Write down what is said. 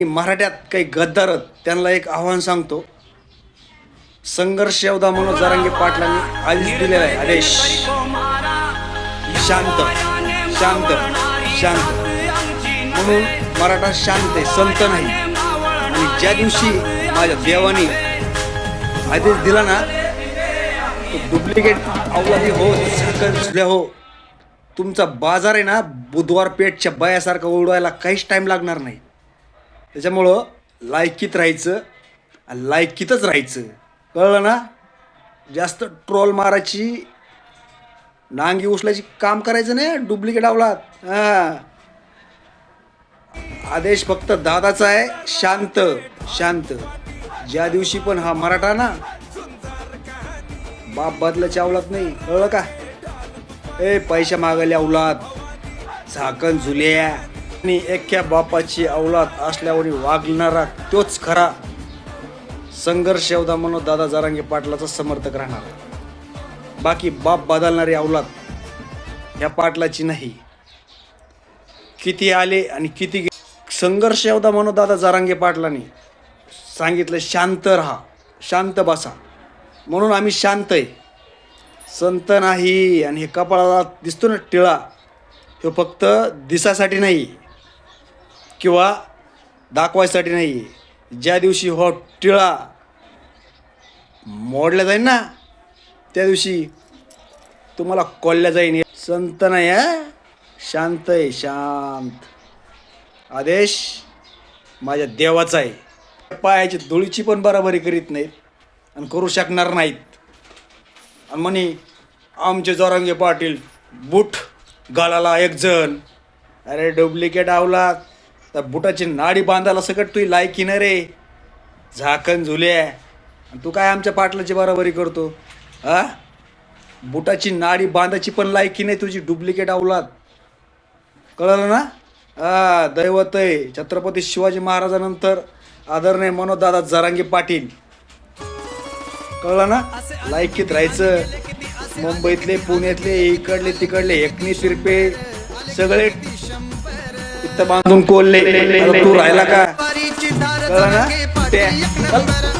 मराठ्यात काही गद्दार आहेत, त्यांना एक आव्हान सांगतो. संघर्ष योद्धा मनोज जरांगे पाटलांनी आधीच दिलेला आहे आदेश. शांत शांत शांत म्हणून मराठा शांत आहे, संत नाही. आणि ज्या दिवशी माझ्या देवानी आदेश दिला ना, डुप्लिकेट अवलादी हो साखर हो, तुमचा बाजार आहे ना बुधवार पेठच्या बायासारखा उडवायला काहीच टाईम लागणार नाही. त्याच्यामुळं लायकीत राहायचं, लायकीतच राहायचं, कळलं ना. जास्त ट्रोल मारायची, नांगी उचलायची काम करायचं नाही. डुप्लिकेट अवलाद. हां, आदेश फक्त दादाचा आहे. शांत शांत. ज्या दिवशी पण हा मराठा ना बाप बदलाची अवलाद नाही, कळलं का. पैसा मागायला अवलाद, झाकण झुल्या आणि एका बापाची अवलाद असल्यावर वागणारा तोच खरा संघर्ष योद्धा मनोज दादा जरांगे पाटलाचा समर्थक राहणार. बाकी बाप बदलणारी अवलाद ह्या पाटलाची नाही. किती आले आणि किती गेले. संघर्ष योद्धा मनोज दादा जरांगे पाटलांनी सांगितलं शांत राहा, शांत बसा. म्हणून आम्ही शांत आहे, संत नाही. आणि हे कपाळाला दिसतो ना टिळा, हे फक्त दिसासाठी नाही किंवा दाखवायसाठी नाही. ज्या दिवशी हो टिळा मोडला जाईल ना, त्या दिवशी तुम्हाला कोल्ल्या जाईन. संत नाही आहे, शांत आहे, शांत. आदेश माझ्या देवाचा आहे. पायाची धुळीची पण बराबरी करीत नाहीत आणि करू शकणार नाहीत. आणि म्हणे आमचे जरांगे पाटील बूट घालायला एक जण. अरे डुप्लिकेट आवला, तर बुटाची नाडी बांधायला सकट तू लायकी ना रे, झाकण झुल्या. तू काय आमच्या पाटलाची बराबरी करतो. हा, बुटाची नाडी बांधायची पण लायकी नाही तुझी, डुप्लिकेट अवलाद, कळलं ना. हा, दैवत आहे छत्रपती शिवाजी महाराजांनंतर आदरणीय मनोज दादा जरांगे पाटील, कळलं ना. लायकीत राहायचं. मुंबईतले पुण्यातले इकडले तिकडले एकनी तिरपे सगळे इथं बांधून कोल्हे. तू राहिला का, कळलं ना.